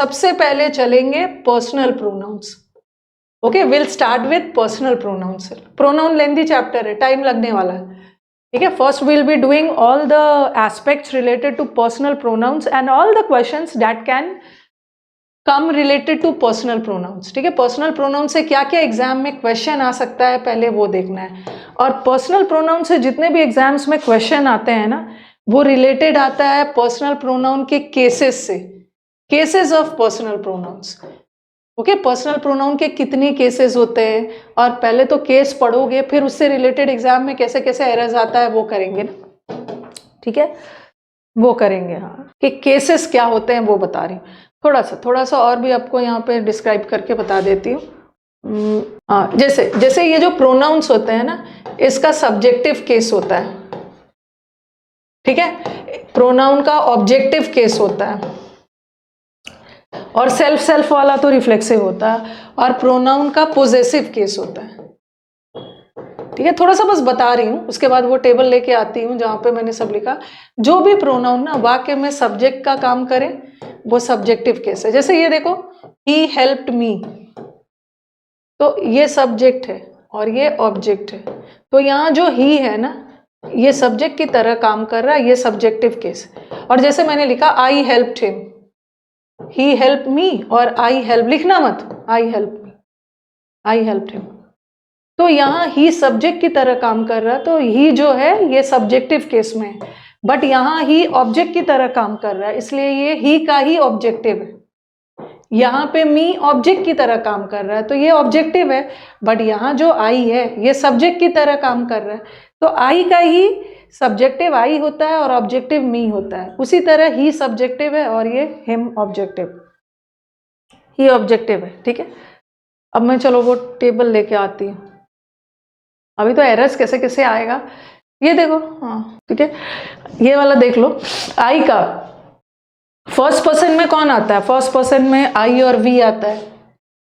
सबसे पहले चलेंगे personal pronouns. Okay, will start with personal pronouns. Pronoun lengthy chapter है, टाइम लगने वाला है, ठीक है। First will be doing all the aspects related to personal pronouns and all the questions that can come related to personal pronouns, ठीक है। Personal pronoun से क्या क्या एग्जाम में क्वेश्चन आ सकता है पहले वो देखना है। और पर्सनल प्रोनाउन से जितने भी एग्जाम्स में क्वेश्चन आते हैं ना, वो रिलेटेड आता है पर्सनल प्रोनाउन के केसेस से, cases of personal pronouns. Okay, personal pronoun के कितने केसेस होते हैं, और पहले तो केस पढ़ोगे, फिर उससे रिलेटेड एग्जाम में कैसे कैसे एरर्स आता है वो करेंगे ना, ठीक है, वो करेंगे। हाँ, कि केसेस क्या होते हैं वो बता रही हूँ। थोड़ा सा और भी आपको यहाँ पे डिस्क्राइब करके बता देती हूँ। जैसे ये जो प्रोनाउंस होते हैं ना, इसका सब्जेक्टिव केस होता है, ठीक है। प्रोनाउन का ऑब्जेक्टिव केस होता है, और सेल्फ वाला तो रिफ्लेक्सिव होता है, और प्रोनाउन का पोजेसिव केस होता है, ठीक है। थोड़ा सा बस बता रही हूँ, उसके बाद वो टेबल लेके आती हूँ जहाँ पे मैंने सब लिखा। जो भी प्रोनाउन ना वाक्य में सब्जेक्ट का काम करे वो सब्जेक्टिव केस है। जैसे ये देखो, ही हेल्प्ड मी, तो ये सब्जेक्ट है और ये ऑब्जेक्ट है। तो यहाँ जो ही है ना, ये सब्जेक्ट की तरह काम कर रहा है, ये सब्जेक्टिव केस है। और जैसे मैंने लिखा आई हेल्प्ड हिम, ही हेल्प मी, और आई हेल्प लिखना मत, I help me, I helped him. तो यहाँ ही सब्जेक्ट की तरह काम कर रहा है, तो ही जो है ये सब्जेक्टिव केस में है। बट यहाँ ही ऑब्जेक्ट की तरह काम कर रहा है, इसलिए ये ही का ही ऑब्जेक्टिव है। यहाँ पे मी ऑब्जेक्ट की तरह काम कर रहा है, तो ये ऑब्जेक्टिव है। बट यहाँ जो आई है ये सब्जेक्ट की तरह काम कर रहा है, तो आई का ही सब्जेक्टिव आई होता है और ऑब्जेक्टिव मी होता है। उसी तरह ही सब्जेक्टिव है और ये हिम ऑब्जेक्टिव, ही ऑब्जेक्टिव है, ठीक है। अब मैं चलो वो टेबल लेके आती हूँ। अभी तो एरर्स कैसे कैसे आएगा ये देखो, हाँ ठीक है। ये वाला देख लो, आई का फर्स्ट पर्सन में कौन आता है? फर्स्ट पर्सन में आई और वी आता है,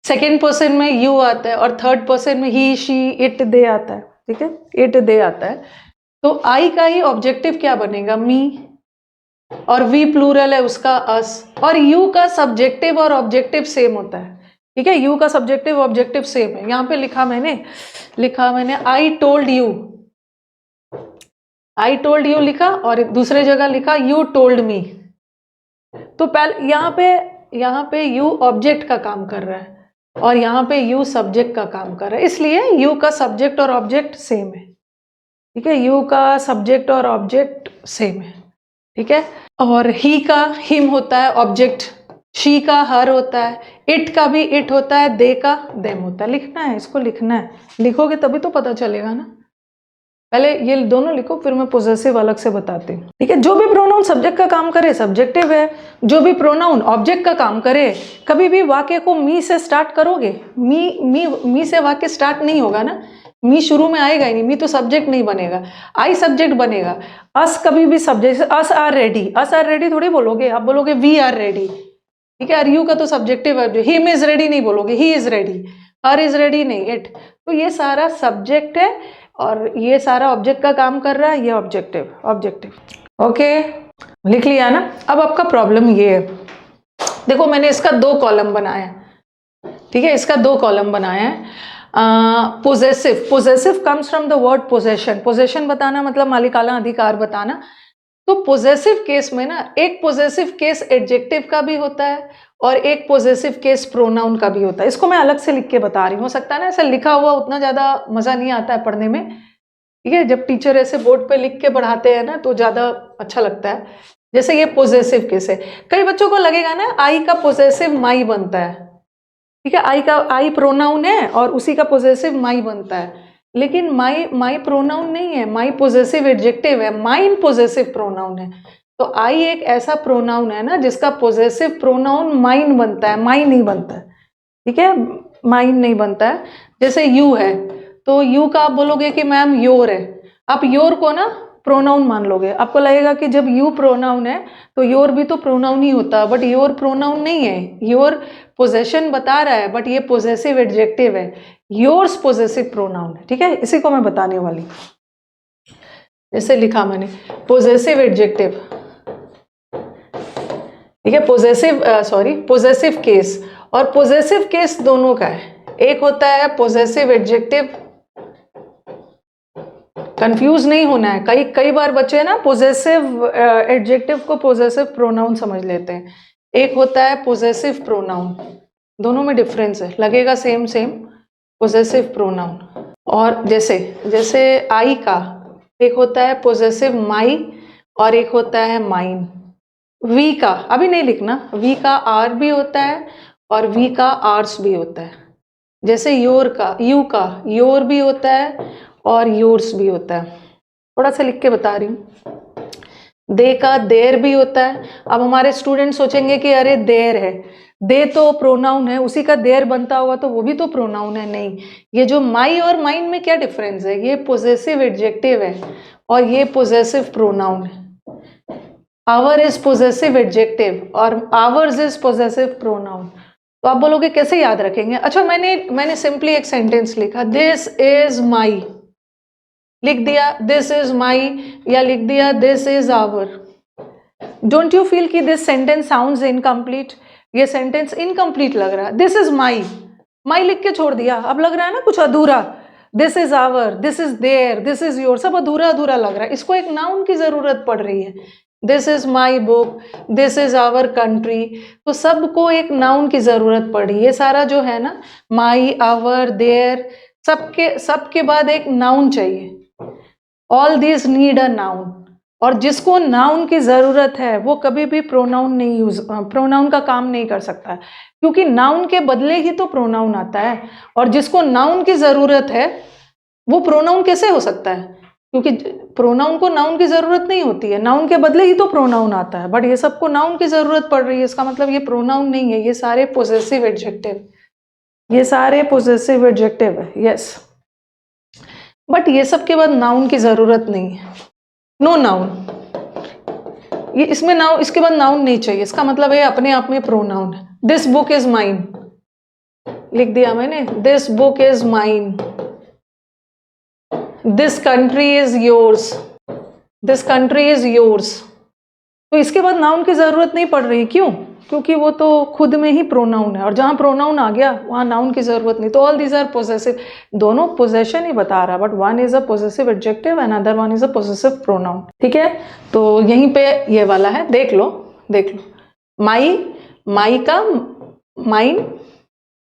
सेकेंड पर्सन में यू आता है, और थर्ड पर्सन में ही शी इट दे आता है, ठीक है, इट दे आता है। तो आई का ही ऑब्जेक्टिव क्या बनेगा? मी, और वी प्लूरल है उसका अस, और यू का सब्जेक्टिव और ऑब्जेक्टिव सेम होता है, ठीक है। यू का सब्जेक्टिव ऑब्जेक्टिव सेम है। यहाँ पे लिखा मैंने I told you, I told you लिखा, और दूसरे जगह लिखा यू टोल्ड मी। तो पहले यहाँ पे यू ऑब्जेक्ट का काम कर रहा है, और यहाँ पे यू सब्जेक्ट का काम कर रहा है, इसलिए यू का सब्जेक्ट और ऑब्जेक्ट सेम है, ठीक है। यू का सब्जेक्ट और ऑब्जेक्ट सेम है, ठीक है। और ही का हिम होता है ऑब्जेक्ट, शी का हर होता है, इट का भी इट होता है, दे का देम होता है। लिखना है, इसको लिखना है, लिखोगे तभी तो पता चलेगा ना। पहले ये दोनों लिखो, फिर मैं पोजेसिव अलग से बताती हूँ, ठीक है। जो भी प्रोनाउन सब्जेक्ट का काम करे सब्जेक्टिव है, जो भी प्रोनाउन ऑब्जेक्ट का काम करे। कभी भी वाक्य को मी से स्टार्ट करोगे, मी से वाक्य स्टार्ट नहीं होगा ना, मी शुरू में आएगा ही नहीं, मी तो सब्जेक्ट नहीं बनेगा, आई सब्जेक्ट बनेगा। अस कभी भी सब्जेक्ट, अस आर रेडी थोड़ी बोलोगे, आप बोलोगे वी आर रेडी, ठीक है। और यू का तो सब्जेक्टिव है, हिम इज रेडी नहीं बोलोगे, he is ready, her is ready नहीं, इट। तो ये सारा सब्जेक्ट है और ये सारा ऑब्जेक्ट का काम कर रहा है, ये ऑब्जेक्टिव। ओके, लिख लिया ना। अब आपका प्रॉब्लम ये है, देखो मैंने इसका 2 कॉलम बनाया, ठीक है, इसका 2 कॉलम बनाया है। Possessive comes from the word possession बताना मतलब मालिकाना अधिकार बताना। तो पोजेसिव केस में ना, एक पोजेसिव केस एडजेक्टिव का भी होता है और एक पोजेसिव केस प्रोनाउन का भी होता है। इसको मैं अलग से लिख के बता रही हूँ, हो सकता है ना ऐसा लिखा हुआ उतना ज्यादा मजा नहीं आता है पढ़ने में, ठीक है। जब टीचर ऐसे बोर्ड पे लिख के पढ़ाते हैं ना तो ज्यादा अच्छा लगता है। जैसे ये पोजेसिव केस है, कई बच्चों को लगेगा ना आई का पोजेसिव माई बनता है, ठीक है। आई प्रोनाउन है और उसी का पोजेसिव माई बनता है, लेकिन माई प्रोनाउन नहीं है, माई पोजेसिव एडजेक्टिव है, माइन पोजेसिव प्रोनाउन है। तो आई एक ऐसा प्रोनाउन है ना जिसका पोजेसिव प्रोनाउन माइन बनता है, माई नहीं बनता है, ठीक है, माइन नहीं बनता है। जैसे यू है, तो यू का आप बोलोगे कि मैम योर है, आप योर को ना प्रोनाउन मान लोगे, आपको लगेगा कि जब यू प्रोनाउन है तो योर भी तो प्रोनाउन ही होता, बट योर प्रोनाउन नहीं है, योर पोजेशन बता रहा है, बट ये पोजेसिव एडजेक्टिव है, योर्स पोजेसिव प्रोनाउन है, ठीक है। इसी को मैं बताने वाली, जैसे लिखा मैंने पोजेसिव एडजेक्टिव, ठीक है, पोजेसिव केस और पोजेसिव केस दोनों का है। एक होता है पोजेसिव एडजेक्टिव, कंफ्यूज नहीं होना है, कई बार बच्चे ना पोजेसिव एडजेक्टिव को पोजेसिव प्रोनाउन समझ लेते हैं। एक होता है पोजेसिव प्रोनाउन, दोनों में डिफरेंस है, लगेगा सेम पोजेसिव प्रोनाउन। और जैसे आई का एक होता है पोजेसिव माई और एक होता है माइन। वी का अभी नहीं लिखना, वी का आर भी होता है और वी का आर्स भी होता है। जैसे यू का योर भी होता है और योर्स भी होता है। थोड़ा सा लिख के बता रही हूँ। दे का देर भी होता है। अब हमारे स्टूडेंट सोचेंगे कि अरे देर है, दे तो प्रोनाउन है, उसी का देर बनता होगा तो वो भी तो प्रोनाउन है। नहीं, ये जो माई और माइन में क्या डिफरेंस है, ये पोजेसिव एडजेक्टिव है और ये पोजेसिव प्रोनाउन है। आवर इज पोजेसिव एडजेक्टिव और आवर्स इज पोजेसिव प्रोनाउन। तो आप बोलोगे कैसे याद रखेंगे? अच्छा, मैंने सिंपली एक सेंटेंस लिखा, दिस इज माई, लिख दिया दिस इज माई या लिख दिया this is our. Don't you feel कि दिस सेंटेंस साउंड्स इनकम्प्लीट? ये सेंटेंस इनकम्प्लीट लग रहा है। दिस इज माई, माई लिख के छोड़ दिया, अब लग रहा है ना कुछ अधूरा। This is our, this is there, this is your, सब अधूरा अधूरा लग रहा है। इसको एक नाउन की जरूरत पड़ रही है। This is my book, this is our country, तो सबको एक नाउन की जरूरत पड़ी। ये सारा जो है ना, माई, आवर, देयर, सबके बाद एक नाउन चाहिए। All this need a noun. और जिसको नाउन की जरूरत है वो कभी भी प्रोनाउन का काम नहीं कर सकता, क्योंकि नाउन के बदले ही तो प्रोनाउन आता है। और जिसको नाउन की जरूरत है वो प्रोनाउन कैसे हो सकता है? क्योंकि प्रोनाउन को नाउन की जरूरत नहीं होती है, नाउन के बदले ही तो प्रोनाउन आता है। बट ये सबको नाउन की जरूरत पड़ रही है, इसका मतलब ये प्रोनाउन नहीं है, ये सारे पोजेसिव एडजेक्टिव है। यस, बट ये सब के बाद नाउन की जरूरत नहीं है। नो नाउन, ये इसमें नाउन, इसके बाद नाउन नहीं चाहिए, इसका मतलब है अपने आप में प्रोनाउन है। दिस बुक इज माइन, लिख दिया मैंने, this book is mine. This country is yours, this country is yours. तो इसके बाद नाउन की जरूरत नहीं पड़ रही। क्यों? क्योंकि वो तो खुद में ही प्रोनाउन है, और जहां प्रोनाउन आ गया वहां नाउन की जरूरत नहीं। तो ऑल दीज आर पोजेसिव, दोनों पोजेशन ही बता रहा है, but one is a possessive adjective and other one is a possessive pronoun. ठीक है, तो यहीं पे ये वाला है, देख लो। माई का माइन,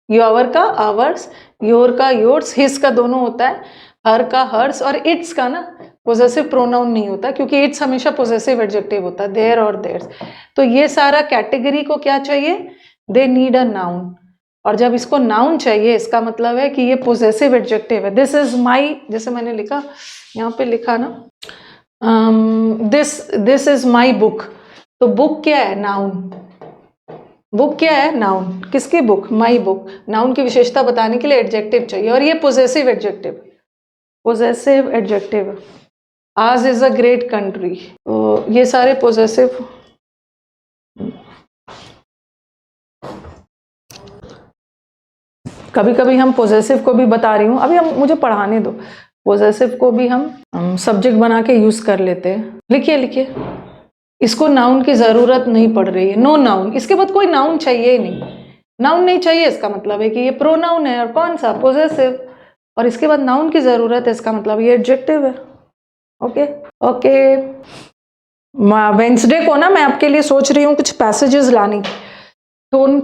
योर का आवर्स, योर का योर्स, हिज का दोनों होता है, हर का हर्स, और इट्स का ना पोजेसिव प्रोनाउन नहीं होता, क्योंकि इट्स हमेशा पोजेसिव एडजेक्टिव होता है, देयर और देयर्स। तो ये सारा कैटेगरी को क्या चाहिए? They need a noun. और जब इसको नाउन चाहिए, इसका मतलब है कि ये पोजेसिव एडजेक्टिव है। दिस इज माई, जैसे मैंने लिखा, यहाँ पे लिखा ना, दिस इज माई बुक, तो बुक क्या है? नाउन। बुक क्या है? नाउन। किसकी बुक? My book. नाउन की विशेषता बताने के लिए एडजेक्टिव चाहिए, और ये पोजेसिव एडजेक्टिव। आज इज अ ग्रेट कंट्री, तो ये सारे पोजेसिव। कभी कभी हम पोजेसिव को भी बता रही हूँ, अभी मुझे पढ़ाने दो। पोजेसिव को भी हम सब्जेक्ट बना के यूज कर लेते हैं। लिखिए, इसको नाउन की जरूरत नहीं पड़ रही है, नो नाउन। इसके बाद कोई नाउन चाहिए ही नहीं, नाउन नहीं चाहिए, इसका मतलब है कि ये प्रोनाउन है, और कौन सा? पोजेसिव। और इसके बाद नाउन की जरूरत है, इसका मतलब ये एडजेक्टिव है। ओके। वेंसडे को ना मैं आपके लिए सोच रही हूँ कुछ पैसेजेस लाने की,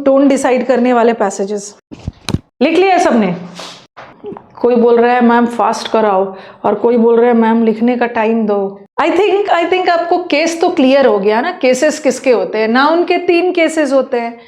टोन डिसाइड करने वाले पैसेजेस। लिख लिया है सबने? कोई बोल रहा है मैम फास्ट कराओ, और कोई बोल रहा है मैम लिखने का टाइम दो। आई थिंक आपको केस तो क्लियर हो गया ना। केसेस किसके होते हैं? नाउन के 3 केसेस होते हैं,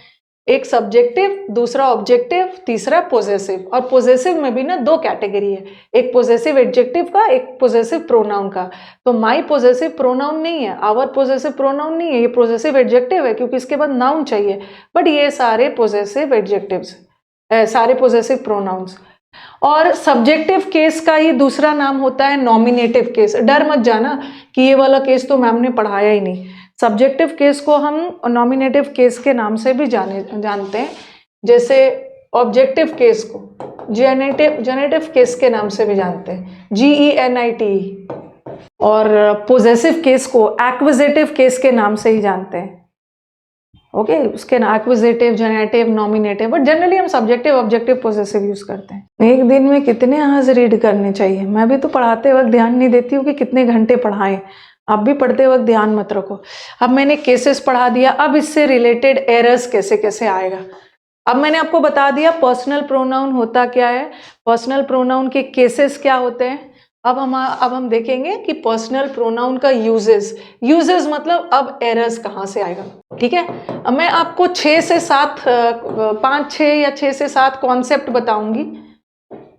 एक सब्जेक्टिव, दूसरा ऑब्जेक्टिव, तीसरा पोजेसिव। और पोजेसिव में भी ना 2 कैटेगरी है, एक पोजेसिव एडजेक्टिव का, एक पोजेसिव प्रोनाउन का। तो माई पोजेसिव प्रोनाउन नहीं है, आवर पोजेसिव प्रोनाउन नहीं है, ये पोजेसिव एडजेक्टिव है, क्योंकि इसके बाद नाउन चाहिए। बट ये सारे पोजेसिव एडजेक्टिव्स, सारे पोजेसिव प्रोनाउंस। और सब्जेक्टिव केस का ही दूसरा नाम होता है नॉमिनेटिव केस। डर मत जाना कि ये वाला केस तो मैम ने पढ़ाया ही नहीं। सब्जेक्टिव केस को हम नॉमिनेटिव केस के नाम से भी जानते हैं, जैसे ऑब्जेक्टिव केस को जेनेटिव केस के नाम से भी जानते हैं, GENIT। और पोजेसिव केस को एक्विजिटिव केस के नाम से ही जानते हैं। ओके उसके ना एक्विजिटिव, जेनेटिव, नॉमिनेटिव, बट जनरली हम सब्जेक्टिव, ऑब्जेक्टिव, पोजेसिव यूज करते हैं। एक दिन में कितने आवर्स रीड करने चाहिए? मैं भी तो पढ़ाते वक्त ध्यान नहीं देती हूँ कि कितने घंटे पढ़ाएं। आप भी पढ़ते वक्त ध्यान मत रखो। अब मैंने केसेस पढ़ा दिया, अब इससे रिलेटेड एरर्स कैसे कैसे आएगा। अब मैंने आपको बता दिया पर्सनल प्रोनाउन होता क्या है, पर्सनल प्रोनाउन के केसेस क्या होते हैं। अब हम देखेंगे कि पर्सनल प्रोनाउन का यूजेस मतलब अब एरर्स कहाँ से आएगा। ठीक है, अब मैं आपको 6 से 7 5 6 या 6 से 7 कॉन्सेप्ट बताऊंगी।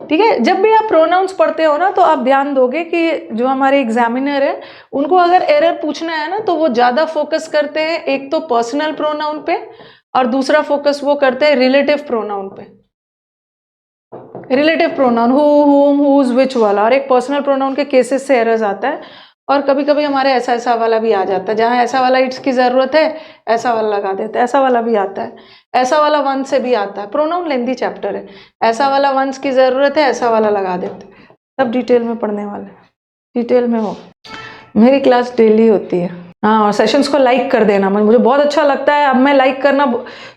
ठीक है, जब भी आप प्रोनाउंस पढ़ते हो ना तो आप ध्यान दोगे कि जो हमारे एग्जामिनर है उनको अगर एरर पूछना है ना तो वो ज्यादा फोकस करते हैं एक तो पर्सनल प्रोनाउन पे और दूसरा फोकस वो करते हैं रिलेटिव प्रोनाउन पे। रिलेटिव प्रोनाउन हु, हुम, हुज, विच वाला, और एक पर्सनल प्रोनाउन के केसेस से एरर्स आता है। और कभी कभी हमारे ऐसा वाला भी आ जाता है, जहां ऐसा वाला इट्स की जरूरत है ऐसा वाला लगा देते हैं, ऐसा वाला भी आता है, ऐसा वाला वन से भी आता है। प्रोनाउन लेंथी चैप्टर है, ऐसा वाला वंस की जरूरत है ऐसा वाला लगा देते हैं। सब डिटेल में पढ़ने वाले, डिटेल में हो। मेरी क्लास डेली होती है। हाँ, और सेशंस को लाइक कर देना, मुझे बहुत अच्छा लगता है। अब मैं लाइक करना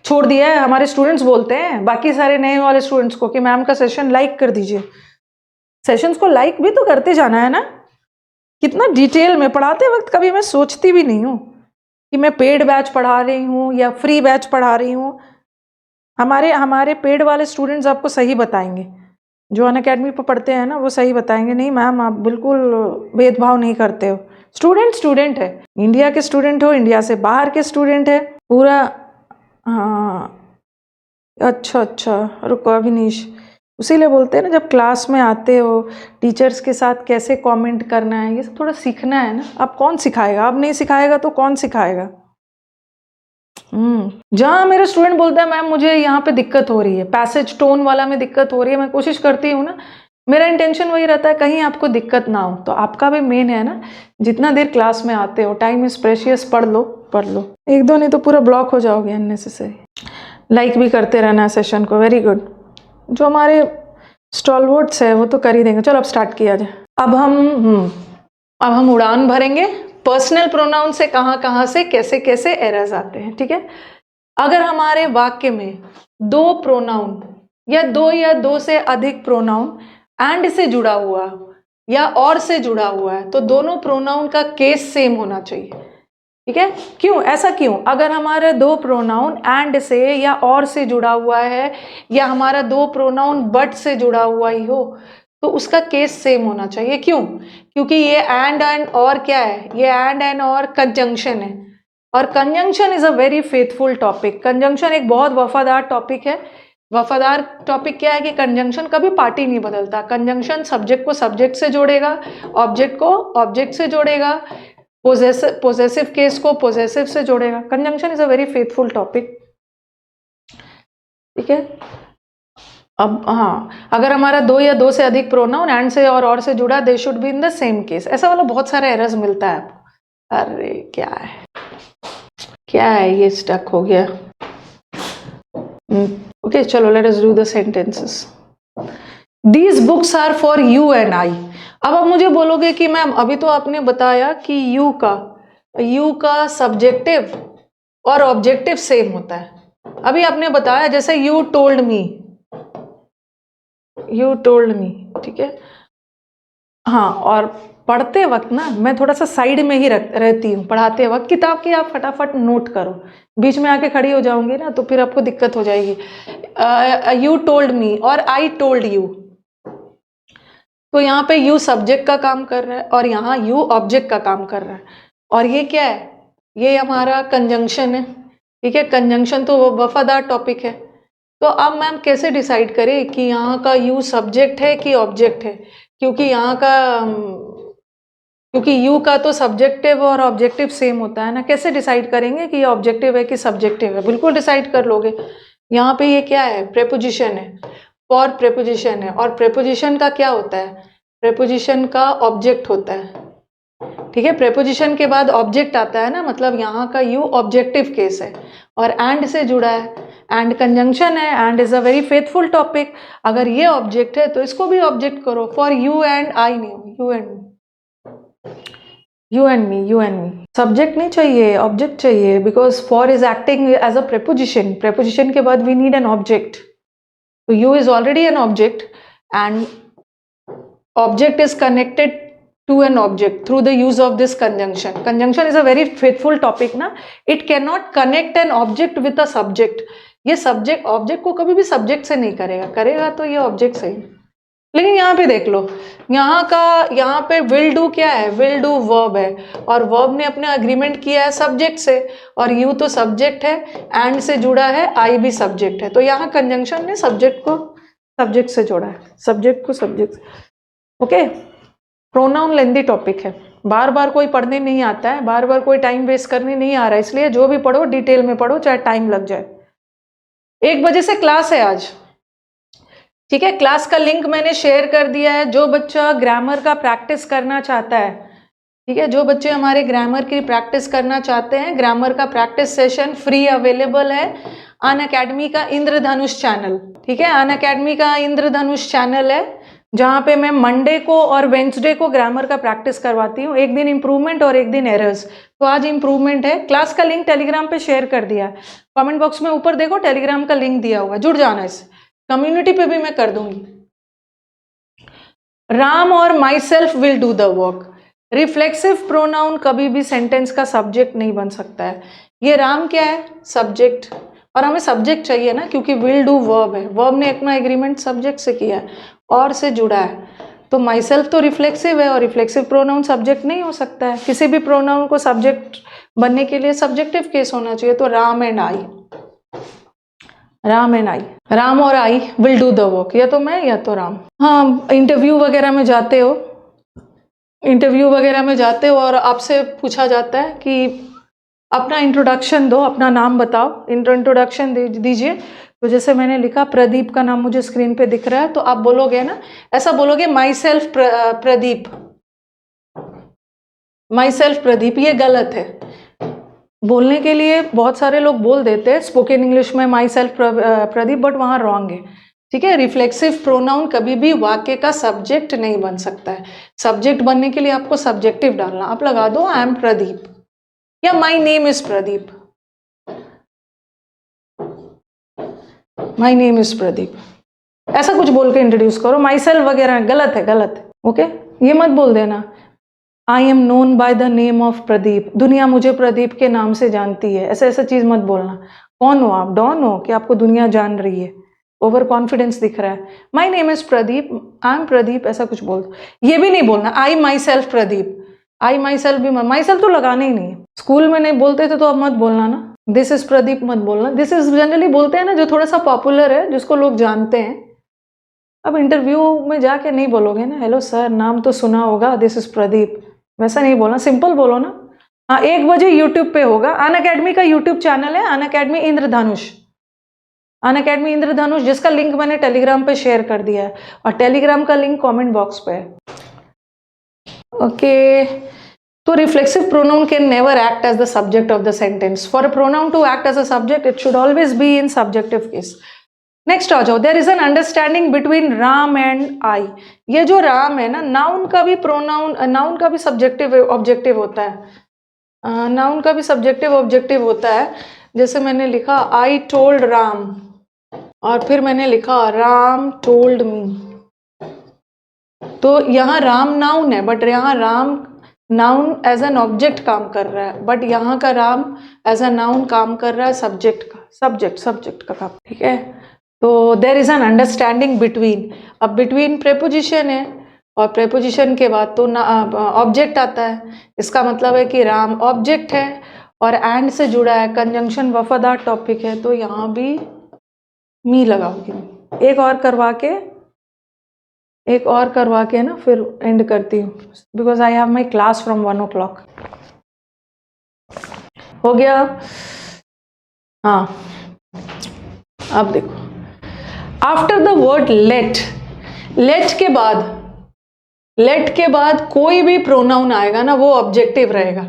छोड़ दिया है, हमारे स्टूडेंट्स बोलते हैं बाकी सारे नए वाले स्टूडेंट्स को कि मैम का सेशन लाइक कर दीजिए। सेशंस को लाइक भी तो करते जाना है ना। कितना डिटेल में पढ़ाते वक्त कभी मैं सोचती भी नहीं हूँ कि मैं पेड बैच पढ़ा रही हूँ या फ्री बैच पढ़ा रही हूँ। हमारे पेड वाले स्टूडेंट्स आपको सही बताएंगे, जो अनअकैडमी पर पढ़ते हैं ना वो सही बताएंगे, नहीं मैम आप बिल्कुल भेदभाव नहीं करते हो। स्टूडेंट है, इंडिया के स्टूडेंट हो, इंडिया से बाहर के स्टूडेंट है पूरा। हाँ अच्छा रुको अभिनीश, उसीलिए बोलते हैं ना जब क्लास में आते हो टीचर्स के साथ कैसे कमेंट करना है ये सब थोड़ा सीखना है ना। अब कौन सिखाएगा, अब नहीं सिखाएगा तो कौन सिखाएगा। जहाँ मेरे स्टूडेंट बोलते हैं मैम मुझे यहाँ पे दिक्कत हो रही है, पैसेज टोन वाला में दिक्कत हो रही है, मैं कोशिश करती हूँ ना, मेरा इंटेंशन वही रहता है कहीं आपको दिक्कत ना हो। तो आपका भी मेन है ना, जितना देर क्लास में आते हो, टाइम इज प्रेशियस, पढ़ लो। एक दो नहीं तो पूरा ब्लॉक हो जाओगे अननेसेसरी। लाइक भी करते रहना सेशन को, वेरी गुड। जो हमारे स्टॉलवर्ड्स है वो तो कर ही देंगे। चलो अब स्टार्ट किया जाए। अब हम उड़ान भरेंगे पर्सनल प्रोनाउन से, कहाँ से कैसे कैसे एरर्स आते हैं। ठीक है, अगर हमारे वाक्य में दो प्रोनाउन या दो से अधिक प्रोनाउन एंड से जुड़ा हुआ या और से जुड़ा हुआ है तो दोनों प्रोनाउन का केस सेम होना चाहिए। ठीक है, क्यों, ऐसा क्यों? अगर हमारे दो प्रोनाउन एंड से या और से जुड़ा हुआ है या हमारा दो प्रोनाउन बट से जुड़ा हुआ ही हो तो उसका केस सेम होना चाहिए। क्यों? क्योंकि ये एंड और क्या है, ये एंड और कंजंक्शन है, और conjunction is a very faithful topic. Conjunction एक बहुत वफादार टॉपिक है। वफादार टॉपिक क्या है कि कंजंक्शन कभी पार्टी नहीं बदलता। कंजंक्शन सब्जेक्ट को सब्जेक्ट से जोड़ेगा, ऑब्जेक्ट को ऑब्जेक्ट से जोड़ेगा, पोजेसिव केस को पोजेसिव से जोड़ेगा। Conjunction is a very faithful topic. ठीक है, अब हाँ, अगर हमारा दो या दो से अधिक प्रोनाउन एंड से और से जुड़ा, they should be in the same case. ऐसा वाला बहुत सारे एरर्स मिलता है आपको। अरे क्या है ये स्टक हो गया। ओके चलो let us do the sentences. These books are for you and I. अब आप मुझे बोलोगे कि मैम अभी तो आपने बताया कि यू का सब्जेक्टिव और ऑब्जेक्टिव सेम होता है। अभी आपने बताया जैसे यू टोल्ड मी, ठीक है। हाँ, और पढ़ते वक्त ना मैं थोड़ा सा साइड में ही रहती हूँ। पढ़ाते वक्त किताब की आप फटाफट नोट करो, बीच में आके खड़ी हो जाऊंगी ना तो फिर आपको दिक्कत हो जाएगी। यू टोल्ड मी और आई टोल्ड यू, तो यहाँ पे यू सब्जेक्ट का काम कर रहा है और यहाँ यू ऑब्जेक्ट का काम कर रहा है। और ये क्या है, ये हमारा कंजंक्शन है। ठीक है, कंजंक्शन तो वफादार टॉपिक है। तो अब मैम कैसे डिसाइड करें कि यहाँ का यू सब्जेक्ट है कि ऑब्जेक्ट है, क्योंकि यू का तो सब्जेक्टिव और ऑब्जेक्टिव सेम होता है ना। कैसे डिसाइड करेंगे कि ये ऑब्जेक्टिव है कि सब्जेक्टिव है? बिल्कुल डिसाइड कर लोगे। यहाँ पे ये क्या है, प्रेपोजिशन है, फॉर प्रेपोजिशन है, और प्रेपोजिशन का क्या होता है, प्रेपोजिशन का ऑब्जेक्ट होता है। ठीक है, प्रेपोजिशन के बाद ऑब्जेक्ट आता है ना, मतलब यहाँ का यू ऑब्जेक्टिव केस है और एंड से जुड़ा है, एंड कंजंक्शन है, and is a very faithful topic. अगर ये ऑब्जेक्ट है तो इसको भी ऑब्जेक्ट करो। फॉर यू एंड आई नहीं, you and you and me subject नहीं चाहिए, ऑब्जेक्ट चाहिए, because for is acting as a preposition, preposition के बाद वी नीड एन ऑब्जेक्ट. तो you is already an object and object is connected to an object through the use of this conjunction. Conjunction is a very faithful topic ना. It cannot connect an object with a subject. ये subject object को कभी भी subject से नहीं करेगा, करेगा तो ये object से ही. लेकिन यहाँ पे देख लो, यहाँ पे will do क्या है, will do verb है और verb ने अपने agreement किया है subject से और you तो subject है, and से जुड़ा है, I भी subject है. तो यहाँ conjunction ने subject को subject से जोड़ा है, subject को subject से. ओके, प्रोनाउन लेंदी टॉपिक है, बार बार कोई पढ़ने नहीं आता है, बार बार कोई टाइम वेस्ट करने नहीं आ रहा है, इसलिए जो भी पढ़ो डिटेल में पढ़ो, चाहे टाइम लग जाए. 1 बजे से क्लास है आज, ठीक है. क्लास का लिंक मैंने शेयर कर दिया है. जो बच्चा ग्रामर का प्रैक्टिस करना चाहता है, ठीक है, जो बच्चे हमारे ग्रामर की प्रैक्टिस करना चाहते हैं, ग्रामर का प्रैक्टिस सेशन फ्री अवेलेबल है अनअकैडमी का इंद्रधनुष चैनल. ठीक है, अनअकैडमी का इंद्रधनुष चैनल है जहाँ पे मैं मंडे को और वेंसडे को ग्रामर का प्रैक्टिस करवाती हूँ. एक दिन इम्प्रूवमेंट और एक दिन एरर्स. तो आज इम्प्रूवमेंट है. क्लास का लिंक टेलीग्राम पे शेयर कर दिया है, कमेंट बॉक्स में ऊपर देखो टेलीग्राम का लिंक दिया हुआ है, जुड़ जाना इससे. कम्युनिटी पे भी मैं कर दूंगी. राम और my self will do the work. Reflexive pronoun कभी भी सेंटेंस का सब्जेक्ट नहीं बन सकता है. ये राम क्या है, सब्जेक्ट, और हमें सब्जेक्ट चाहिए ना, क्योंकि विल डू वर्ब है. वर्ब ने अपना एग्रीमेंट सब्जेक्ट से किया है और से जुड़ा है. तो माई सेल्फ तो रिफ्लेक्सिव है और रिफ्लेक्सिव प्रोनाउन सब्जेक्ट नहीं हो सकता है. किसी भी प्रोनाउन को सब्जेक्ट बनने के लिए सब्जेक्टिव केस होना चाहिए. तो Ram and I, Ram and I, Ram और I will do the work. या तो मैं या तो राम. हाँ, इंटरव्यू वगैरह में जाते हो, इंटरव्यू वगैरह में जाते हो और आपसे पूछा जाता है कि अपना इंट्रोडक्शन दो, अपना नाम बताओ, इंट्रोडक्शन दीजिए. तो जैसे मैंने लिखा प्रदीप का नाम मुझे स्क्रीन पे दिख रहा है, तो आप बोलोगे ना, ऐसा बोलोगे my self Pradeep, my self Pradeep. ये गलत है. बोलने के लिए बहुत सारे लोग बोल देते हैं स्पोकन इंग्लिश में माई सेल्फ प्रदीप, बट वहाँ रॉन्ग है. ठीक है, रिफ्लेक्सिव प्रोनाउन कभी भी वाक्य का सब्जेक्ट नहीं बन सकता है. सब्जेक्ट बनने के लिए आपको सब्जेक्टिव डालना. आप लगा दो आई एम प्रदीप या माई name is Pradeep, my name is Pradeep, ऐसा कुछ बोल के इंट्रोड्यूस करो. माई सेल्फ वगैरह गलत है, गलत है. ओके, ये मत बोल देना I am known by the name of Pradeep, दुनिया मुझे प्रदीप के नाम से जानती है. ऐसा ऐसा चीज मत बोलना. कौन हो आप, डॉन हो कि आपको दुनिया जान रही है, ओवर कॉन्फिडेंस दिख रहा है. My name is Pradeep, I am Pradeep, ऐसा कुछ बोल. ये भी नहीं बोलना I myself Pradeep. I myself भी, माई सेल्फ तो लगाना ही नहीं है. स्कूल में नहीं बोलते थे तो अब मत बोलना ना. दिस इज प्रदीप मत बोलना. दिस इज जनरली बोलते हैं ना जो थोड़ा सा पॉपुलर है, जिसको लोग जानते हैं. अब इंटरव्यू में जाके नहीं बोलोगे ना, हेलो सर नाम तो सुना होगा, दिस इज प्रदीप, वैसा नहीं बोलना. सिंपल बोलो ना. हाँ, 1 बजे यूट्यूब पे होगा. अनअकैडमी का यूट्यूब चैनल है, अनअकैडमी इंद्रधनुष, अनअकैडमी इंद्रधनुष, जिसका लिंक मैंने टेलीग्राम पे शेयर कर दिया है और टेलीग्राम का लिंक कमेंट बॉक्स पे है. ओके, तो reflexive pronoun can never act as the subject of the sentence. For a pronoun to act as a subject, it should always be in subjective case. Next आ जाओ. There is an understanding between Ram and I. ये जो राम है ना, noun का भी pronoun, noun का भी subjective objective होता है. नाउन का भी सब्जेक्टिव ऑब्जेक्टिव होता है. जैसे मैंने लिखा आई टोल्ड राम और फिर मैंने लिखा राम टोल्ड मी. तो यहाँ राम नाउन है, बट यहाँ Ram noun as an object काम कर रहा है, बट यहाँ का राम एज अ नाउन काम कर रहा है सब्जेक्ट का, सब्जेक्ट का काम. ठीक है, तो there is an understanding between. अब बिटवीन प्रेपोजिशन है और प्रेपोजिशन के बाद तो ऑब्जेक्ट आता है. इसका मतलब है कि राम ऑब्जेक्ट है और एंड से जुड़ा है. कंजंक्शन वफादार टॉपिक है, तो यहाँ भी मी लगाओगी. एक और करवा के ना फिर एंड करती हूँ, because I have my class from 1 o'clock. हो गया. हाँ, अब देखो, after the word let, let के बाद कोई भी प्रोनाउन आएगा ना, वो ऑब्जेक्टिव रहेगा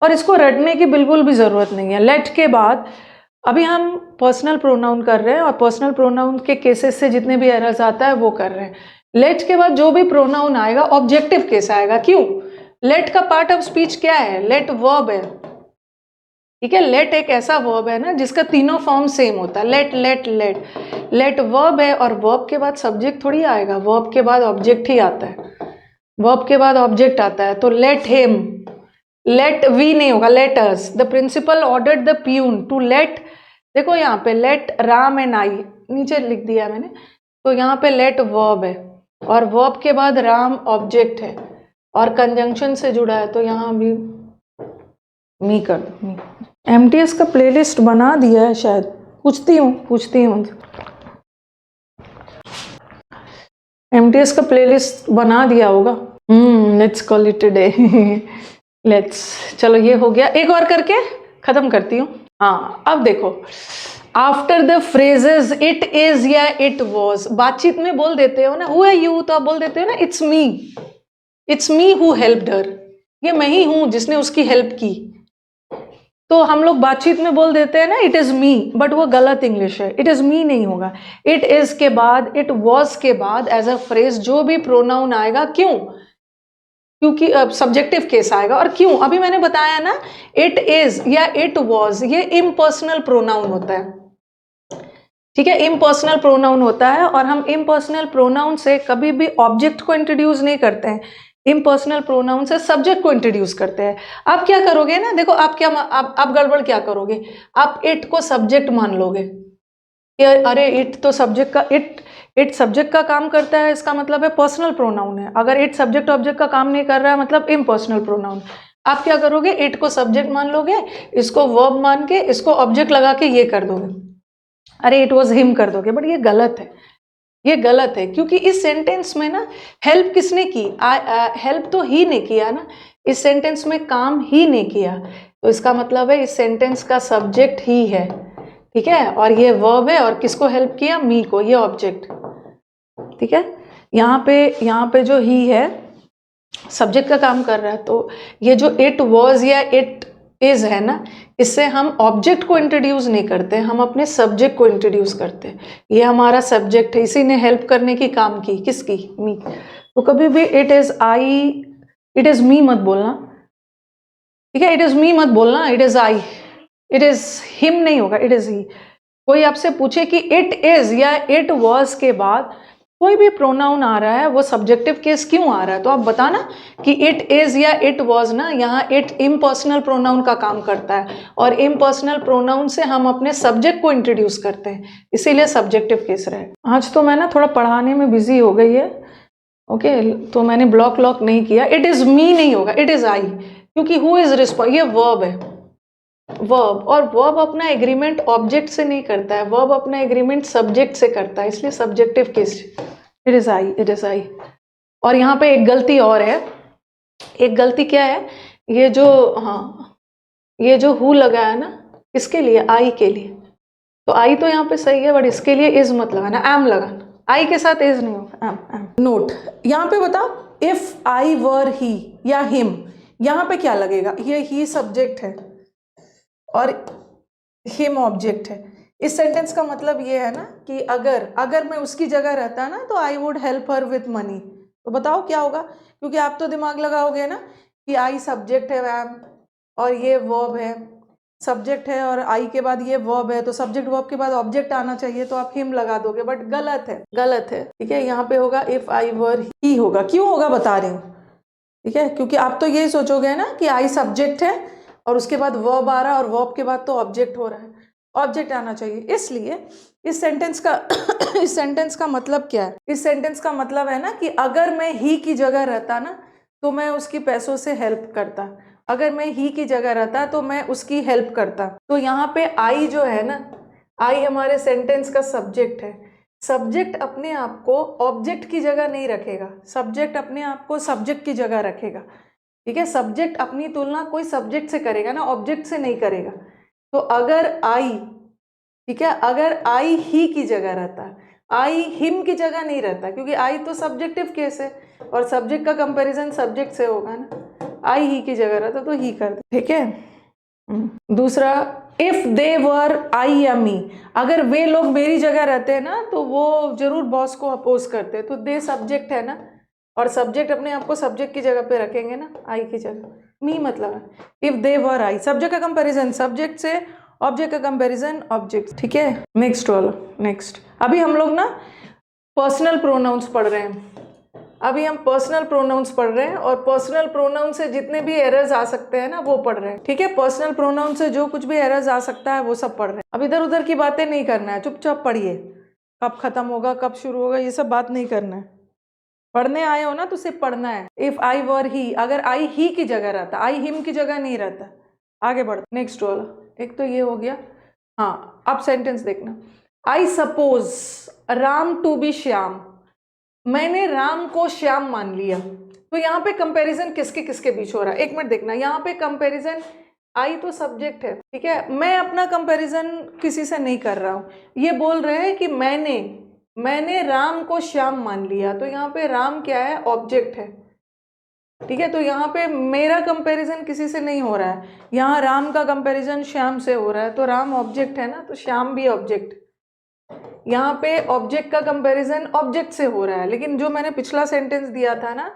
और इसको रटने की बिल्कुल भी जरूरत नहीं है. लेट के बाद अभी हम पर्सनल प्रोनाउन कर रहे हैं और पर्सनल प्रोनाउन के केसेस से जितने भी एरर्स आता है वो कर रहे हैं. लेट के बाद जो भी प्रोनाउन आएगा ऑब्जेक्टिव केस आएगा. क्यों? लेट का पार्ट ऑफ स्पीच क्या है? लेट वर्ब है, ठीक है। लेट एक ऐसा वर्ब है ना जिसका तीनों फॉर्म सेम होता है, let let let. Let verb है और वर्ब के बाद सब्जेक्ट थोड़ी आएगा, वर्ब के बाद ऑब्जेक्ट ही आता है, वर्ब के बाद ऑब्जेक्ट आता है। तो लेट हिम, लेट वी नहीं होगा, let us. The principal ordered the peon to let, देखो यहाँ पे लेट राम एंड आई नीचे लिख दिया मैंने, तो यहाँ पे लेट वर्ब है और वर्ब के बाद राम ऑब्जेक्ट है और कंजंक्शन से जुड़ा है, तो यहाँ भी मी कर दो, मी। एमटीएस का प्लेलिस्ट बना दिया है शायद, पूछती हूँ एमटीएस का प्लेलिस्ट बना दिया होगा। Let's call it today. Let's, चलो ये हो गया, एक और करके खत्म करती हूँ। हाँ अब देखो, after the phrases it is या इट वॉज, बातचीत में बोल देते हो ना हु आर यू, तो आप बोल देते हो ना इट्स मी हु हेल्प्ड हर, ये मैं ही हूं जिसने उसकी हेल्प की। तो हम लोग बातचीत में बोल देते हैं ना इट इज मी, बट वो गलत इंग्लिश है, इट इज मी नहीं होगा। इट इज के बाद, इट वॉज के बाद एज अ फ्रेज जो भी प्रोनाउन आएगा, क्यों? क्योंकि सब्जेक्टिव केस आएगा। और क्यों? अभी मैंने बताया ना, इट इज या इट वॉज ये इम्पर्सनल प्रोनाउन होता है, ठीक है, इम्पर्सनल प्रोनाउन होता है और हम इम्पर्सनल प्रोनाउन से कभी भी ऑब्जेक्ट को इंट्रोड्यूस नहीं करते हैं, इम्पर्सनल प्रोनाउन से सब्जेक्ट को इंट्रोड्यूस करते हैं। आप क्या करोगे ना, देखो आप क्या, आप गड़बड़ क्या करोगे, आप इट को सब्जेक्ट मान लोगे, अरे इट तो सब्जेक्ट का, इट सब्जेक्ट का काम करता है, इसका मतलब है पर्सनल प्रोनाउन है। अगर इट सब्जेक्ट ऑब्जेक्ट का काम नहीं कर रहा है मतलब इम्पर्सनल प्रोनाउन। आप क्या करोगे, इट को सब्जेक्ट मान लोगे, इसको वर्ब मान के इसको ऑब्जेक्ट लगा के ये कर दोगे, अरे इट वॉज हिम कर दोगे। बट ये गलत है, ये गलत है, क्योंकि इस सेंटेंस में ना हेल्प किसने की? हेल्प तो ही ने किया ना, इस सेंटेंस में काम ही ने किया, तो इसका मतलब है इस सेंटेंस का सब्जेक्ट ही है, ठीक है, और ये वर्ब है और किसको हेल्प किया? मी को, ये ऑब्जेक्ट, ठीक है। यहाँ पे जो ही है सब्जेक्ट का काम कर रहा है, तो ये जो इट वॉज या इट इज है ना, इससे हम ऑब्जेक्ट को इंट्रोड्यूस नहीं करते, हम अपने सब्जेक्ट को इंट्रोड्यूस करते हैं। ये हमारा सब्जेक्ट है, इसी ने हेल्प करने की काम की, किसकी? मी। तो कभी भी it is I, it is me मत बोलना, ठीक है, इट इज मी मत बोलना, it is I, it is him नहीं होगा, इट इज ही। कोई आपसे पूछे कि इट इज या इट वॉज के बाद कोई भी प्रोनाउन आ रहा है, वो सब्जेक्टिव केस क्यों आ रहा है, तो आप बताना कि इट इज या इट वॉज ना, यहाँ इट इम्पर्सनल प्रोनाउन का काम करता है और इम्पर्सनल प्रोनाउन से हम अपने सब्जेक्ट को इंट्रोड्यूस करते हैं, इसीलिए सब्जेक्टिव केस रहे। आज तो मैं ना थोड़ा पढ़ाने में बिजी हो गई है, ओके, तो मैंने ब्लॉक लॉक नहीं किया। इट इज मी नहीं होगा, इट इज आई, क्योंकि हु इज रिस्पॉन्स, ये वर्ब है, वर्ब, और वर्ब अपना एग्रीमेंट ऑब्जेक्ट से नहीं करता है, वर्ब अपना एग्रीमेंट सब्जेक्ट से करता है, इसलिए subjective case it is I, it is I. और यहाँ पे एक गलती और है, एक गलती क्या है, ये जो, हाँ, ये जो हु लगा है ना, इसके लिए, आई के लिए, तो आई तो यहाँ पे सही है, बट इसके लिए इज मत लगाना, एम लगाना, आई के साथ इज नहीं होगा, एम। नोट यहाँ पे बताओ, इफ आई वर ही या हिम, यहाँ पे क्या लगेगा? ये ही सब्जेक्ट है और हिम ऑब्जेक्ट है। इस सेंटेंस का मतलब ये है ना कि अगर मैं उसकी जगह रहता ना तो आई would help her with money, तो बताओ क्या होगा? क्योंकि आप तो दिमाग लगाओगे ना कि आई सब्जेक्ट है मैम और ये वर्ब है, सब्जेक्ट है और आई के बाद ये वर्ब है, तो सब्जेक्ट वर्ब के बाद ऑब्जेक्ट आना चाहिए, तो आप हिम लगा दोगे, बट गलत है, गलत है, ठीक है। यहाँ पे होगा इफ आई वर ही होगा, क्यों होगा बता रही हूँ, ठीक है, क्योंकि आप तो यही सोचोगे ना कि आई सब्जेक्ट है और उसके बाद वर्ब आ रहा है और वर्ब के बाद तो ऑब्जेक्ट हो रहा है, ऑब्जेक्ट आना चाहिए। इसलिए इस सेंटेंस का इस सेंटेंस का मतलब क्या है? इस सेंटेंस का मतलब है ना कि अगर मैं ही की जगह रहता ना तो मैं उसकी पैसों से हेल्प करता, अगर मैं ही की जगह रहता तो मैं उसकी हेल्प करता। तो यहाँ पे आई जो है ना, आई हमारे सेंटेंस का सब्जेक्ट है, सब्जेक्ट अपने आप को ऑब्जेक्ट की जगह नहीं रखेगा, सब्जेक्ट अपने आप को सब्जेक्ट की जगह रखेगा, ठीक है। सब्जेक्ट अपनी तुलना कोई सब्जेक्ट से करेगा ना, ऑब्जेक्ट से नहीं करेगा। तो अगर आई, ठीक है, अगर आई ही की जगह रहता, आई हिम की जगह नहीं रहता, क्योंकि आई तो सब्जेक्टिव केस है और सब्जेक्ट का कंपैरिजन सब्जेक्ट से होगा ना, आई ही की जगह रहता तो ही कर दे, ठीक है। दूसरा, इफ दे वर आई या मी, अगर वे लोग मेरी जगह रहते हैं ना तो वो जरूर बॉस को अपोज करते हैं, तो दे सब्जेक्ट है ना, और सब्जेक्ट अपने आप को सब्जेक्ट की जगह पे रखेंगे ना, आई की जगह, मी मतलब है, if they were I, subject का कंपैरिजन सब्जेक्ट से, ऑब्जेक्ट का कंपैरिजन ऑब्जेक्ट, ठीक है। नेक्स्ट वाला, नेक्स्ट, अभी हम लोग ना पर्सनल प्रोनाउंस पढ़ रहे हैं, अभी हम पर्सनल प्रोनाउंस पढ़ रहे हैं, और पर्सनल प्रोनाउन से जितने भी एरर्स आ सकते हैं ना वो पढ़ रहे हैं, ठीक है। पर्सनल प्रोनाउन से जो कुछ भी एरर्स आ सकता है वो सब पढ़ रहे हैं। अब इधर उधर की बातें नहीं करना है, चुपचाप पढ़िए, कब खत्म होगा कब शुरू होगा ये सब बात नहीं करना है। पढ़ने आए हो ना तो सिर्फ पढ़ना है। इफ आई वर ही, अगर आई ही की जगह रहता, आई हिम की जगह नहीं रहता। आगे बढ़, नेक्स्ट वाला, एक तो ये हो गया। हाँ, अब सेंटेंस देखना, I suppose Ram to be Shyam, मैंने राम को श्याम मान लिया। तो यहाँ पे कंपैरिजन किसके किसके बीच हो रहा है, एक मिनट देखना, यहाँ पे कंपैरिजन, आई तो सब्जेक्ट है, ठीक है, मैं अपना कंपैरिजन किसी से नहीं कर रहा हूँ, ये बोल रहे हैं कि मैंने राम को श्याम मान लिया, तो यहाँ पे राम क्या है, ऑब्जेक्ट है, ठीक है। तो यहाँ पे मेरा कंपैरिजन किसी से नहीं हो रहा है, यहाँ राम का कंपैरिजन श्याम से हो रहा है, तो राम ऑब्जेक्ट है ना, तो श्याम भी ऑब्जेक्ट। यहाँ पे ऑब्जेक्ट का कंपैरिजन ऑब्जेक्ट से हो रहा है, लेकिन जो मैंने पिछला सेंटेंस दिया था ना,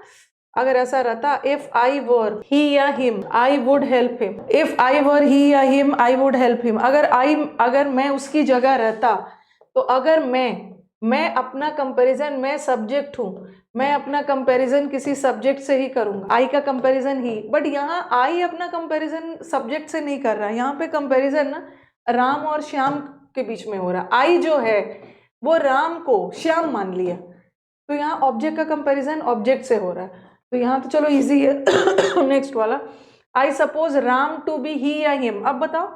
अगर ऐसा रहता, इफ आई वर ही या him I would help him, if I were he या him I would help him, अगर मैं उसकी जगह रहता, तो अगर मैं अपना कंपैरिजन, मैं सब्जेक्ट हूँ, मैं अपना कंपैरिजन किसी सब्जेक्ट से ही करूंगा, आई का कंपैरिजन ही, बट यहाँ आई अपना कंपैरिजन सब्जेक्ट से नहीं कर रहा है, यहाँ पे कंपैरिजन ना राम और श्याम के बीच में हो रहा है। आई जो है वो राम को श्याम मान लिया, तो यहाँ ऑब्जेक्ट का कंपैरिजन ऑब्जेक्ट से हो रहा है, तो यहाँ तो चलो इजी है। नेक्स्ट वाला, I suppose Ram to be he या हिम, अब बताओ,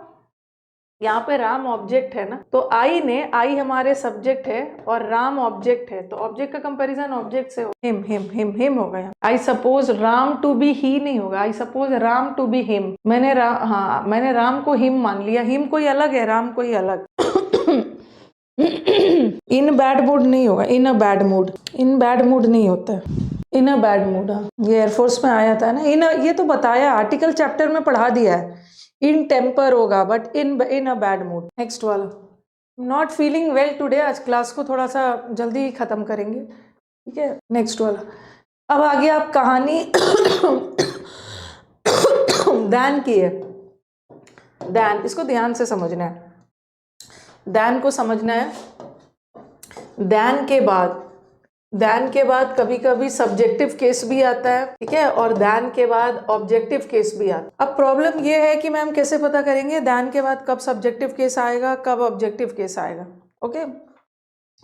यहाँ पे राम ऑब्जेक्ट है ना, तो आई हमारे सब्जेक्ट है और राम ऑब्जेक्ट है, तो ऑब्जेक्ट का कंपैरिजन ऑब्जेक्ट से हो, हिम होगा यहाँ। I suppose Ram to be he नहीं होगा, I suppose Ram to be him, मैंने राम को हिम मान लिया, हिम कोई अलग है, राम कोई अलग। इन बैड मूड नहीं होगा, in a bad mood, in bad mood नहीं होता है, इन अ बैड मूड। ये एयरफोर्स में आया था ना, ये तो बताया, आर्टिकल चैप्टर में पढ़ा दिया है, इन टेम्पर होगा, but in a bad mood. Next वाला, नॉट फीलिंग वेल टुडे, आज क्लास को थोड़ा सा जल्दी खत्म करेंगे, ठीक है। नेक्स्ट वाला, अब आगे आप कहानी दैन की है, दैन, इसको ध्यान से समझना है, दैन को समझना है। दैन के बाद कभी कभी सब्जेक्टिव केस भी आता है, ठीक है, और दैन के बाद ऑब्जेक्टिव केस भी आता है। अब प्रॉब्लम ये है कि मैम कैसे पता करेंगे दैन के बाद कब सब्जेक्टिव केस आएगा, कब ऑब्जेक्टिव केस आएगा, ओके,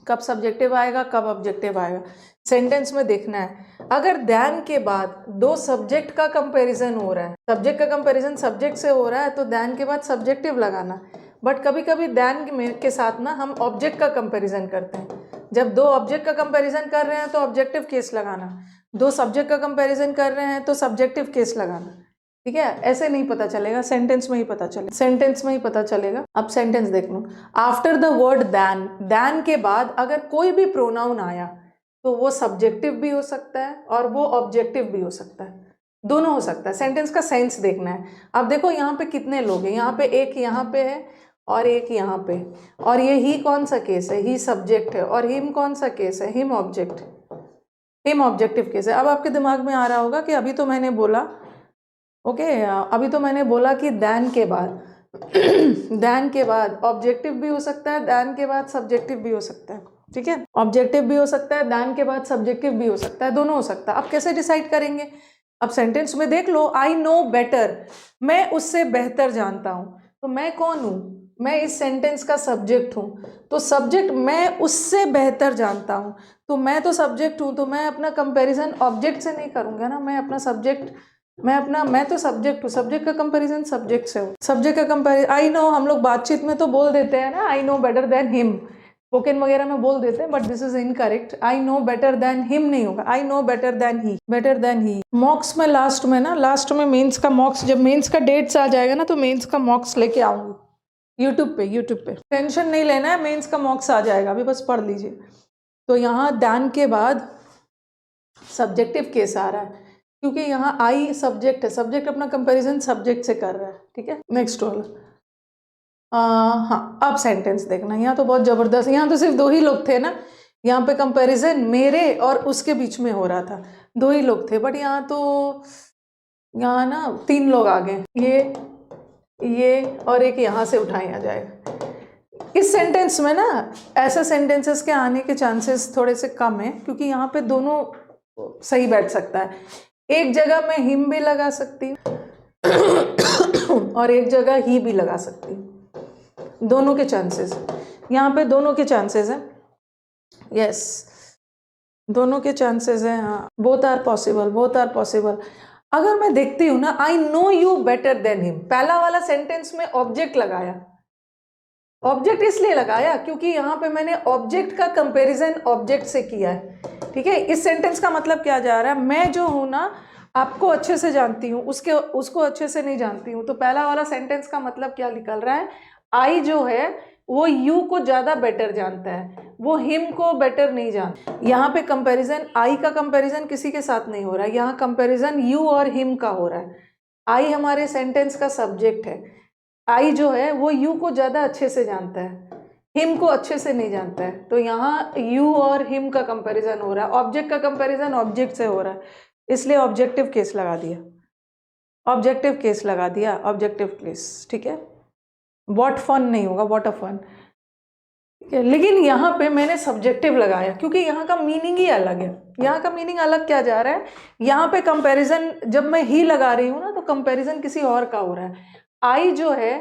कब सब्जेक्टिव आएगा कब ऑब्जेक्टिव आएगा, सेंटेंस में देखना है। अगर दैन के बाद दो सब्जेक्ट का कंपैरिजन हो रहा है, सब्जेक्ट का कंपैरिजन सब्जेक्ट से हो रहा है, तो दैन के बाद सब्जेक्टिव लगाना, बट कभी कभी दैन के साथ ना हम ऑब्जेक्ट का कंपैरिजन करते हैं, जब दो ऑब्जेक्ट का कंपैरिजन कर रहे हैं तो ऑब्जेक्टिव केस लगाना, दो सब्जेक्ट का कंपैरिजन कर रहे हैं तो सब्जेक्टिव केस लगाना, ठीक है। ऐसे नहीं पता चलेगा, सेंटेंस में ही पता चलेगा, सेंटेंस में ही पता चलेगा। अब सेंटेंस देख लो, after the word then, then के बाद अगर कोई भी प्रोनाउन आया तो वो सब्जेक्टिव भी हो सकता है और वो ऑब्जेक्टिव भी हो सकता है, दोनों हो सकता है, सेंटेंस का सेंस देखना है। अब देखो यहाँ पे कितने लोग हैं, यहाँ पे एक यहाँ पे है और एक यहाँ पे, और ये ही कौन सा केस है, ही सब्जेक्ट है, और हिम कौन सा केस है, him object, him objective case है। अब आपके दिमाग में आ रहा होगा कि अभी तो मैंने बोला, ओके, अभी तो मैंने बोला कि दैन के बाद दैन के बाद ऑब्जेक्टिव भी हो सकता है, दैन के बाद सब्जेक्टिव भी हो सकता है, ठीक है, ऑब्जेक्टिव भी हो सकता है, दैन के बाद सब्जेक्टिव भी हो सकता है, दोनों हो सकता है। अब कैसे डिसाइड करेंगे, अब सेंटेंस में देख लो, आई नो बेटर, मैं उससे बेहतर जानता हूँ, तो मैं कौन हूँ, मैं इस सेंटेंस का सब्जेक्ट हूँ, तो सब्जेक्ट मैं उससे बेहतर जानता हूँ, तो मैं तो सब्जेक्ट हूँ, तो मैं अपना कंपैरिजन ऑब्जेक्ट से नहीं करूँगा ना, मैं अपना सब्जेक्ट, मैं तो सब्जेक्ट हूँ, सब्जेक्ट का कंपैरिजन सब्जेक्ट से हो, सब्जेक्ट का कंपैरिजन, आई नो, हम लोग बातचीत में तो बोल देते हैं ना, I know better than him, spoken वगैरह में बोल देते हैं, but this is incorrect, I know better than him नहीं होगा, I know better than he. Mocks में लास्ट में मेंस का मॉक्स, जब मेंस का डेट्स आ जाएगा ना तो मेंस का मॉक्स लेके आऊंगी यूट्यूब पे, टेंशन नहीं लेना है, मेंस का मॉक्स आ जाएगा, अभी बस पढ़ लीजिए। तो यहाँ दैन के बाद सब्जेक्टिव केस आ रहा है, क्योंकि यहाँ आई सब्जेक्ट है, सब्जेक्ट अपना कंपैरिजन सब्जेक्ट से कर रहा है, ठीक है। नेक्स्ट वाला, हाँ, अब सेंटेंस देखना, यहाँ तो बहुत जबरदस्त, यहाँ तो सिर्फ दो ही लोग थे ना, यहाँ पे कंपैरिजन मेरे और उसके बीच में हो रहा था, 2 ही लोग थे, बट यहाँ तो यहाँ ना 3 लोग आ गए, ये और एक यहाँ से उठाया जाएगा। इस सेंटेंस में ना ऐसा सेंटेंसेस के आने के चांसेस थोड़े से कम है, क्योंकि यहाँ पे दोनों सही बैठ सकता है। एक जगह मैं हिम भी लगा सकती हूँ और एक जगह ही भी लगा सकती हूँ, दोनों के चांसेस, यहाँ पे दोनों के चांसेस हैं। यस, दोनों के चांसेस हैं, हाँ, बोथ आर पॉसिबल। अगर मैं देखती हूँ ना, I no you better than him, पहला वाला सेंटेंस में ऑब्जेक्ट लगाया, ऑब्जेक्ट इसलिए लगाया क्योंकि यहाँ पे मैंने ऑब्जेक्ट का कंपैरिजन ऑब्जेक्ट से किया है, ठीक है। इस सेंटेंस का मतलब क्या जा रहा है, मैं जो हूँ ना आपको अच्छे से जानती हूँ, उसको अच्छे से नहीं जानती हूँ, तो पहला वाला सेंटेंस का मतलब क्या निकल रहा है, आई जो है वो यू को ज़्यादा बेटर जानता है, वो हिम को बेटर नहीं जानता। यहाँ पे कंपैरिजन, आई का कंपैरिजन किसी के साथ नहीं हो रहा है, यहाँ कंपैरिजन यू और हिम का हो रहा है। आई हमारे सेंटेंस का सब्जेक्ट है, आई जो है वो यू को ज़्यादा अच्छे से जानता है, हिम को अच्छे से नहीं जानता है, तो यहाँ यू और हिम का कंपैरिजन हो रहा है, ऑब्जेक्ट का कंपैरिजन ऑब्जेक्ट से हो रहा है, इसलिए ऑब्जेक्टिव केस लगा दिया, ऑब्जेक्टिव केस, ठीक है। व्हाट फन नहीं होगा, व्हाट अ फन, ठीक है। लेकिन यहाँ पे मैंने सब्जेक्टिव लगाया क्योंकि यहाँ का मीनिंग ही अलग है। यहाँ का मीनिंग अलग क्या जा रहा है, यहाँ पे कंपैरिजन जब मैं ही लगा रही हूँ ना, तो कंपैरिजन किसी और का हो रहा है। आई जो है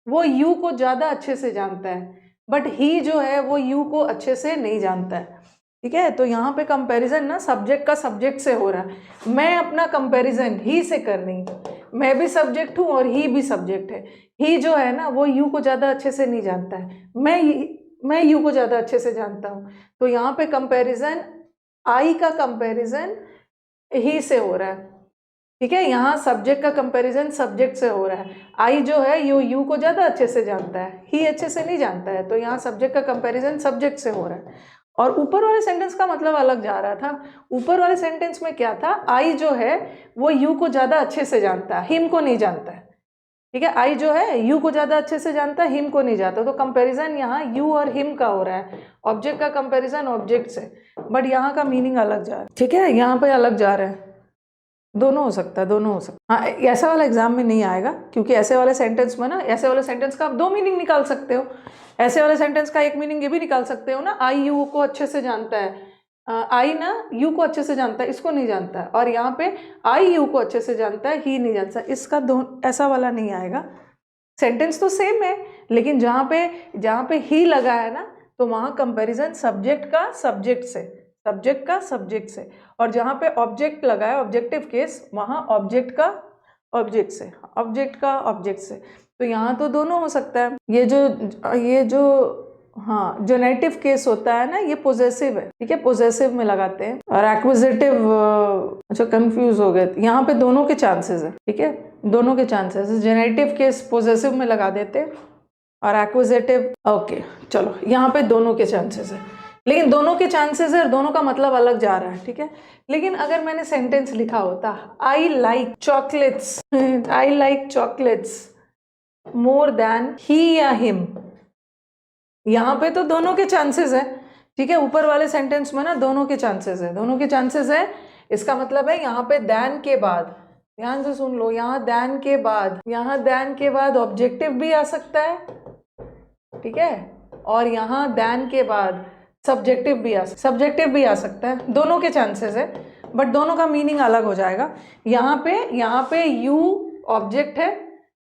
वो यू को ज़्यादा अच्छे से जानता है, बट ही जो है वो यू को अच्छे से नहीं जानता है, ठीक है। तो यहाँ पे कंपैरिजन ना सब्जेक्ट का सब्जेक्ट से हो रहा है, मैं अपना कंपैरिजन ही से कर रही हूँ, मैं भी सब्जेक्ट हूँ और ही भी सब्जेक्ट है। ही जो है ना वो यू को ज़्यादा अच्छे से नहीं जानता है, मैं यू को ज़्यादा अच्छे से जानता हूँ, तो यहाँ पे कंपैरिजन, आई का कंपैरिजन ही से हो रहा है, ठीक है। यहाँ सब्जेक्ट का कंपैरिजन सब्जेक्ट से हो रहा है, आई जो है यू को ज़्यादा अच्छे से जानता है, ही अच्छे से नहीं जानता है, तो यहाँ सब्जेक्ट का कंपैरिजन सब्जेक्ट से हो रहा है। और ऊपर वाले सेंटेंस का मतलब अलग जा रहा था, ऊपर वाले सेंटेंस में क्या था, आई जो है वो यू को ज़्यादा अच्छे से जानता है, हिम को नहीं जानता है, ठीक है। आई जो है यू को ज़्यादा अच्छे से जानता है, हिम को नहीं जानता, तो कंपैरिजन यहाँ यू और हिम का हो रहा है, ऑब्जेक्ट का कंपैरिजन ऑब्जेक्ट से, बट यहाँ का मीनिंग अलग जा रहा है, ठीक है, यहाँ पे अलग जा रहा है। दोनों हो सकता है, हाँ, ऐसा वाला एग्जाम में नहीं आएगा, क्योंकि ऐसे वाले सेंटेंस में ना, ऐसे वाले सेंटेंस का आप 2 मीनिंग निकाल सकते हो। ऐसे वाले सेंटेंस का एक मीनिंग ये भी निकाल सकते हो ना, आई यू को अच्छे से जानता है, आई ना यू को अच्छे से जानता है, इसको नहीं जानता है, और यहाँ पे आई यू को अच्छे से जानता है, ही नहीं जानता, इसका ऐसा वाला नहीं आएगा। सेंटेंस तो सेम है, लेकिन जहाँ पे ही लगा है ना, तो वहाँ कंपैरिजन सब्जेक्ट का सब्जेक्ट से, और जहाँ पे ऑब्जेक्ट लगा है, ऑब्जेक्टिव केस, वहाँ ऑब्जेक्ट का ऑब्जेक्ट से, तो यहाँ तो दोनों हो सकता है। ये जो हाँ जोनेटिव केस होता है ना, ये पोजेसिव है, ठीक है, पोजेसिव में लगाते हैं, और एक्विजिटिव, अच्छा कंफ्यूज हो गए, यहाँ पे दोनों के चांसेस है, ठीक है, दोनों के चांसेस, जेनेटिव केस पोजेसिव में लगा देते हैं, और एक्विजिटिव, ओके चलो, यहाँ पे दोनों के चांसेस है, लेकिन दोनों के चांसेस है और दोनों का मतलब अलग जा रहा है, ठीक है। लेकिन अगर मैंने सेंटेंस लिखा होता, I like chocolates more than he या हिम, यहाँ पे तो दोनों के चांसेस है, ठीक है, ऊपर वाले सेंटेंस में ना दोनों के चांसेस है, इसका मतलब है यहाँ पे देन के बाद, ध्यान से सुन लो, यहाँ देन के बाद ऑब्जेक्टिव भी आ सकता है, ठीक है, और यहाँ देन के बाद सब्जेक्टिव भी आ सकता है, दोनों के चांसेस है, बट दोनों का मीनिंग अलग हो जाएगा। यहाँ पे यू ऑब्जेक्ट है,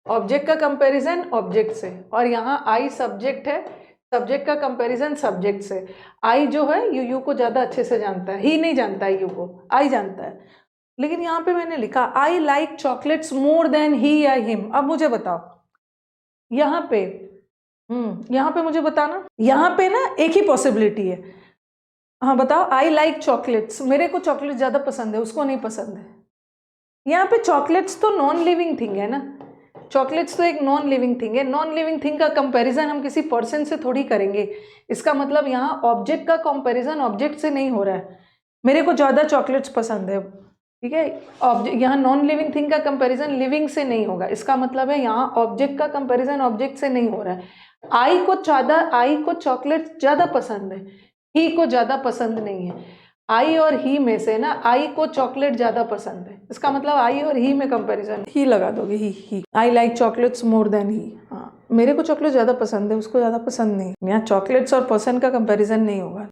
ऑब्जेक्ट का कंपैरिजन ऑब्जेक्ट से, और यहाँ आई सब्जेक्ट है, सब्जेक्ट का कंपैरिजन सब्जेक्ट से। आई जो है यू को ज़्यादा अच्छे से जानता है, ही नहीं जानता है यू को, आई जानता है। लेकिन यहाँ पे मैंने लिखा I like chocolates more than he या हिम। अब मुझे बताओ, यहाँ पे मुझे बताना, यहाँ पे ना एक ही पॉसिबिलिटी है, हाँ बताओ, आई लाइक चॉकलेट्स, मेरे को चॉकलेट ज़्यादा पसंद है, उसको नहीं पसंद है। यहाँ पे चॉकलेट्स तो नॉन लिविंग थिंग है ना, चॉकलेट्स तो एक नॉन लिविंग थिंग है, नॉन लिविंग थिंग का कंपैरिजन हम किसी पर्सन से थोड़ी करेंगे, इसका मतलब यहाँ ऑब्जेक्ट का कंपैरिजन ऑब्जेक्ट से नहीं हो रहा है, मेरे को ज़्यादा चॉकलेट्स पसंद है, ठीक है, यहाँ नॉन लिविंग थिंग का कंपैरिजन लिविंग से नहीं होगा, इसका मतलब है यहाँ ऑब्जेक्ट का कंपैरिजन ऑब्जेक्ट से नहीं हो रहा है। आई को चॉकलेट ज़्यादा पसंद है, ही को ज़्यादा पसंद नहीं है। आई और ही में से ना आई को चॉकलेट ज़्यादा पसंद है, इसका मतलब आई और ही में कंपैरिजन, ही लगा दोगे, he. I like chocolates more than he. हाँ, मेरे को चॉकलेट ज़्यादा पसंद है, उसको ज़्यादा पसंद नहीं। यहाँ चॉकलेट्स और पर्सन का कंपैरिजन नहीं होगा।